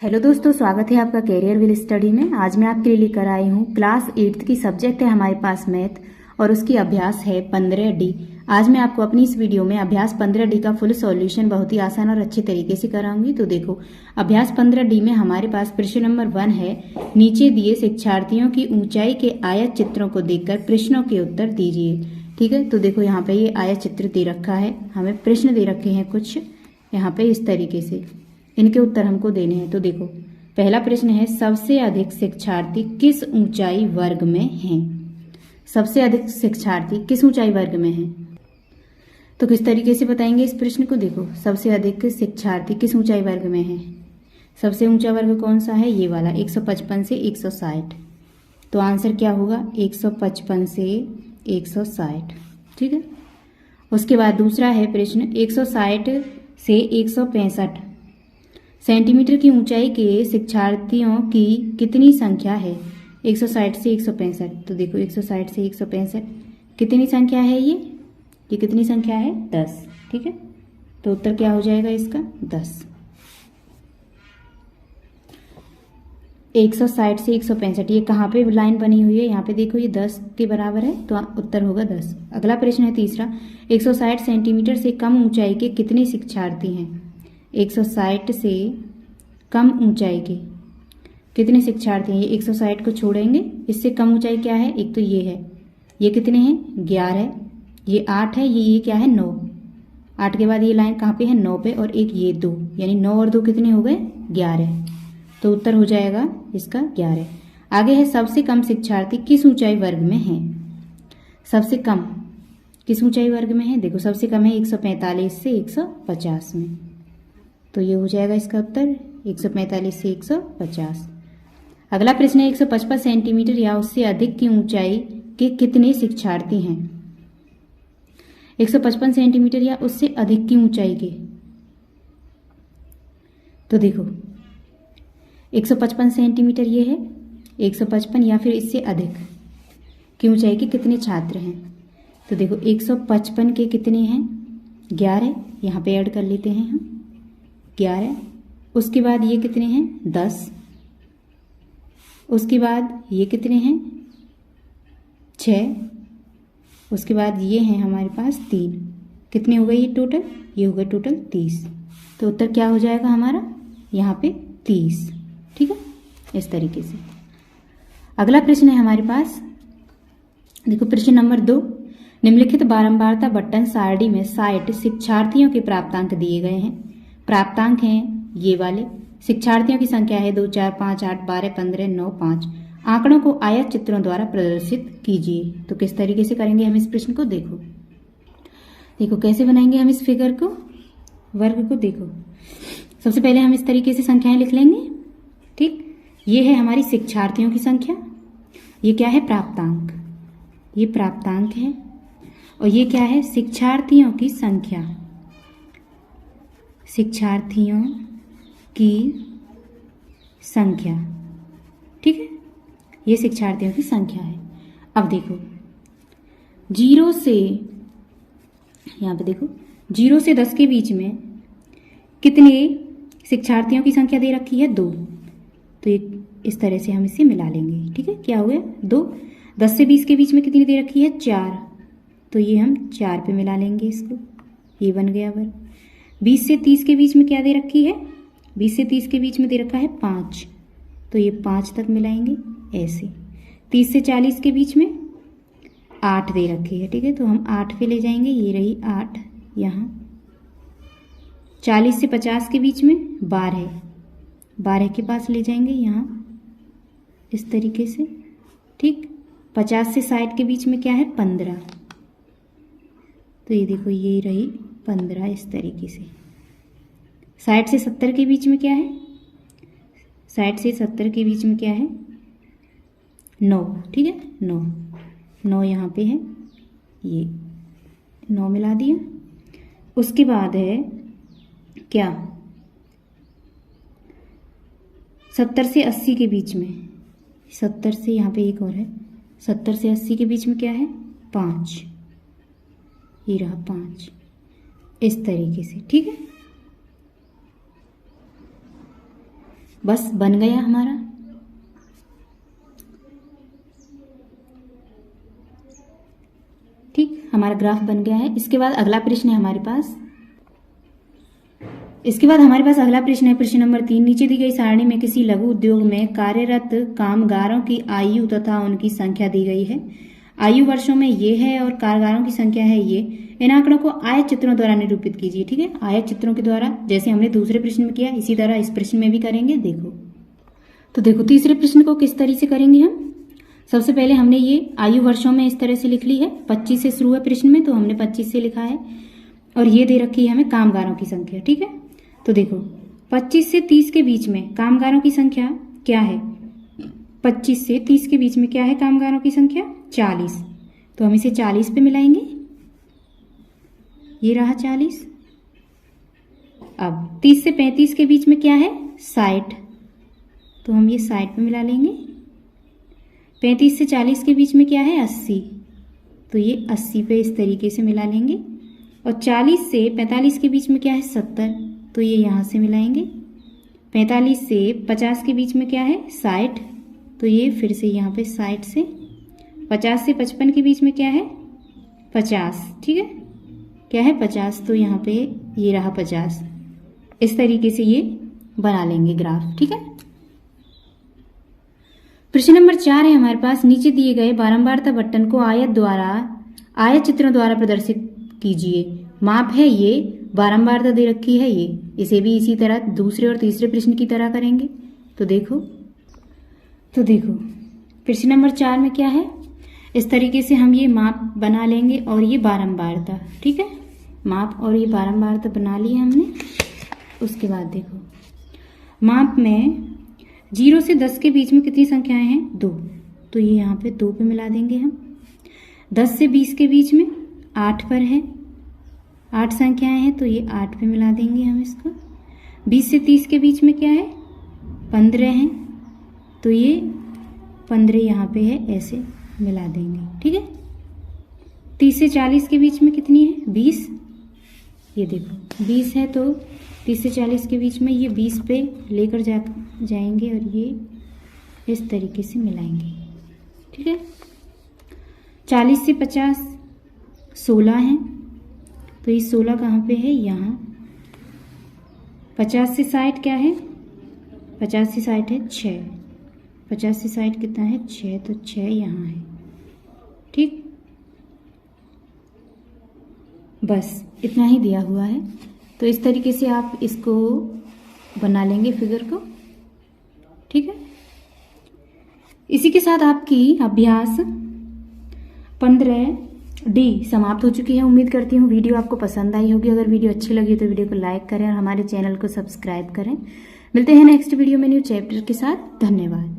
Hello दोस्तों, स्वागत है आपका कैरियर विल स्टडी में। आज मैं आपके लिए लेकर आई हूँ क्लास 8th की सब्जेक्ट है हमारे पास मैथ और उसकी अभ्यास है 15D। आज मैं आपको अपनी इस वीडियो में अभ्यास 15D का फुल सॉल्यूशन बहुत ही आसान और अच्छे तरीके से कराऊंगी। तो देखो, अभ्यास 15D में हमारे पास प्रश्न नंबर 1 है, नीचे दिए शिक्षार्थियों की ऊंचाई के आयत चित्रों को देखकर प्रश्नों के उत्तर दीजिए। ठीक है, तो देखो यहाँ पे ये आयत चित्र दे रखा है, हमें प्रश्न दे रखे हैं कुछ यहाँ पे इस तरीके से, इनके उत्तर हमको देने हैं। तो देखो, पहला प्रश्न है, सबसे अधिक शिक्षार्थी किस ऊंचाई वर्ग में हैं? सबसे अधिक शिक्षार्थी किस ऊंचाई वर्ग में हैं? तो किस तरीके से बताएंगे इस प्रश्न को? देखो, सबसे अधिक शिक्षार्थी किस ऊंचाई वर्ग में हैं? सबसे ऊंचा वर्ग कौन सा है? ये वाला, 155 से 160। तो आंसर क्या होगा? 155 से 160। ठीक है, उसके बाद दूसरा है प्रश्न, 160 से 165 सेंटीमीटर की ऊंचाई के शिक्षार्थियों की कितनी संख्या है? 160 से 165। तो देखो, 160 से 165 कितनी संख्या है? ये कितनी संख्या है? 10। ठीक है, तो उत्तर क्या हो जाएगा इसका? 10। 160 से 165, ये कहाँ पे लाइन बनी हुई है? यहाँ पे देखो, ये 10 के बराबर है, तो उत्तर होगा 10। अगला प्रश्न है तीसरा, 160 सेंटीमीटर से कम ऊंचाई के कितने शिक्षार्थी हैं? 160 से कम ऊंचाई के कितने शिक्षार्थी हैं? ये 160 को छोड़ेंगे, इससे कम ऊंचाई क्या है? एक तो ये है, ये कितने हैं? 11, ये 8 है, ये क्या है? 9। 8 के बाद ये लाइन कहाँ पे है? 9 पे, और एक ये 2, यानी 9 और 2 कितने हो गए? 11। तो उत्तर हो जाएगा इसका 11। आगे है, सबसे कम शिक्षार्थी किस ऊंचाई वर्ग में हैं? सबसे कम किस ऊंचाई वर्ग में है? देखो, सबसे कम है 145 से 150 में, तो ये हो जाएगा इसका उत्तर 145 से 150। अगला प्रश्न है, 155 सेंटीमीटर या उससे अधिक की ऊंचाई के कितने शिक्षार्थी हैं? 155 सेंटीमीटर या उससे अधिक की ऊंचाई के, तो देखो 155 सेंटीमीटर ये है, 155 या फिर इससे अधिक की ऊंचाई के कितने छात्र हैं? तो देखो, 155 के कितने हैं? 11, यहाँ पे ऐड कर लेते हैं हम 11। उसके बाद ये कितने हैं? 10। उसके बाद ये कितने हैं? 6। उसके बाद ये हैं हमारे पास 3। कितने हो गए ये टोटल? ये हो गए टोटल 30। तो उत्तर क्या हो जाएगा हमारा यहाँ पे? 30। ठीक है, इस तरीके से। अगला प्रश्न है हमारे पास, देखो प्रश्न नंबर 2, निम्नलिखित बारंबारता बटन सारणी में 60 शिक्षार्थियों के प्राप्तांक दिए गए हैं। प्राप्तांक हैं ये वाले, शिक्षार्थियों की संख्या है 2, 4, 5, 8, 12, 15, 9, 5। आंकड़ों को आयत चित्रों द्वारा प्रदर्शित कीजिए। तो किस तरीके से करेंगे हम इस प्रश्न को? देखो कैसे बनाएंगे हम इस फिगर को, वर्ग को। देखो, सबसे पहले हम इस तरीके से संख्याएं लिख लेंगे। ठीक, ये है हमारी शिक्षार्थियों की संख्या, ये क्या है? प्राप्तांक, ये प्राप्तांक है, और ये क्या है? शिक्षार्थियों की संख्या, शिक्षार्थियों की संख्या। ठीक है, ये शिक्षार्थियों की संख्या है। अब देखो, 0 से, यहाँ पे देखो, 0 से 10 के बीच में कितने शिक्षार्थियों की संख्या दे रखी है? 2। तो ये इस तरह से हम इसे मिला लेंगे। ठीक है, क्या हो गया? 2। 10 से 20 के बीच में कितनी दे रखी है? 4। तो ये हम 4 पे मिला लेंगे इसको, ये बन गया वर्ग। 20 से 30 के बीच में क्या दे रखी है? 20 से 30 के बीच में दे रखा है 5, तो ये 5 तक मिलाएंगे ऐसे। 30 से 40 के बीच में 8 दे रखी है। ठीक है, तो हम 8 पे ले जाएंगे, ये रही 8 यहाँ। 40 से 50 के बीच में 12 के पास ले जाएंगे यहाँ इस तरीके से। ठीक, 50 से 60 के बीच में क्या है? 15, तो ये देखो, ये रही 15 इस तरीके से। 60 से 70 के बीच में क्या है? 60 से 70 के बीच में क्या है? 9। ठीक है, 9 यहाँ पे है, ये 9 मिला दिया। उसके बाद है क्या? 70 से 80 के बीच में, 70 से, यहाँ पे एक और है, 70 से 80 के बीच में क्या है? 5, ये रहा 5 इस तरीके से। ठीक है, बस बन गया हमारा। ठीक, हमारा ग्राफ बन गया है। इसके बाद अगला प्रश्न है हमारे पास। अगला प्रश्न है प्रश्न नंबर 3। नीचे दी गई सारणी में किसी लघु उद्योग में कार्यरत कामगारों की आयु तथा उनकी संख्या दी गई है। आयु वर्षों में ये है और कामगारों की संख्या है ये। इन आंकड़ों को आयत चित्रों द्वारा निरूपित कीजिए। ठीक है, आयत चित्रों के द्वारा, जैसे हमने दूसरे प्रश्न में किया इसी तरह इस प्रश्न में भी करेंगे। देखो तीसरे प्रश्न को किस तरह से करेंगे हम। सबसे पहले हमने ये आयु वर्षों में इस तरह से लिख ली है। 25 से शुरू है प्रश्न में, तो हमने 25 से लिखा है और ये दे रखी है हमें कामगारों की संख्या। ठीक है, तो देखो 25 से 30 के बीच में कामगारों की संख्या क्या है। 25 से 30 के बीच में क्या है कामगारों की संख्या, 40। तो हम इसे 40 पे मिलाएंगे, ये रहा 40। अब 30 से 35 के बीच में क्या है, 60। तो हम ये 60 पे मिला लेंगे। 35 से 40 के बीच में क्या है, 80। तो ये 80 पे इस तरीके से मिला लेंगे। और 40 से 45 के बीच में क्या है, 70। तो ये यहाँ से मिलाएंगे। 45 से 50 के बीच में क्या है, 60। तो ये फिर से यहाँ पे 60 से। 50 से 55 के बीच में क्या है, 50। ठीक है, क्या है, 50। तो यहाँ पे ये रहा 50। इस तरीके से ये बना लेंगे ग्राफ। ठीक है, प्रश्न नंबर 4 है हमारे पास। नीचे दिए गए बारंबारता बटन को आयत चित्रों द्वारा प्रदर्शित कीजिए। माप है ये, बारंबारता दे रखी है ये। इसे भी इसी तरह दूसरे और तीसरे प्रश्न की तरह करेंगे। तो देखो प्रश्न नंबर 4 में क्या है, इस तरीके से हम ये माप बना लेंगे और ये बारंबारता। ठीक है, माप और ये बारंबारता बना ली हमने। उसके बाद देखो माप में 0 से 10 के बीच में कितनी संख्याएं हैं, 2। तो ये यहाँ पे 2 पे मिला देंगे हम। 10 से 20 के बीच में 8 पर है, 8 संख्याएं हैं, तो ये 8 पे मिला देंगे हम इसको। 20 से 30 के बीच में क्या है, 15 है, तो ये 15 यहाँ पे है, ऐसे मिला देंगे। ठीक है, 30 से 40 के बीच में कितनी है, 20। ये देखो 20 है, तो 30 से 40 के बीच में ये 20 पे लेकर जाएंगे और ये इस तरीके से मिलाएंगे। ठीक है, 40 से 50 16 है, तो ये 16 कहाँ पे है, यहाँ। 50 से 60 क्या है, 50 से 60 है 6। 50 से 60 कितना है, 6। तो 6 यहाँ है। ठीक, बस इतना ही दिया हुआ है। तो इस तरीके से आप इसको बना लेंगे फिगर को। ठीक है, इसी के साथ आपकी अभ्यास 15D समाप्त हो चुकी है। उम्मीद करती हूँ वीडियो आपको पसंद आई होगी। अगर वीडियो अच्छी लगी तो वीडियो को लाइक करें और हमारे चैनल को सब्सक्राइब करें। मिलते हैं नेक्स्ट वीडियो में न्यू चैप्टर के साथ। धन्यवाद।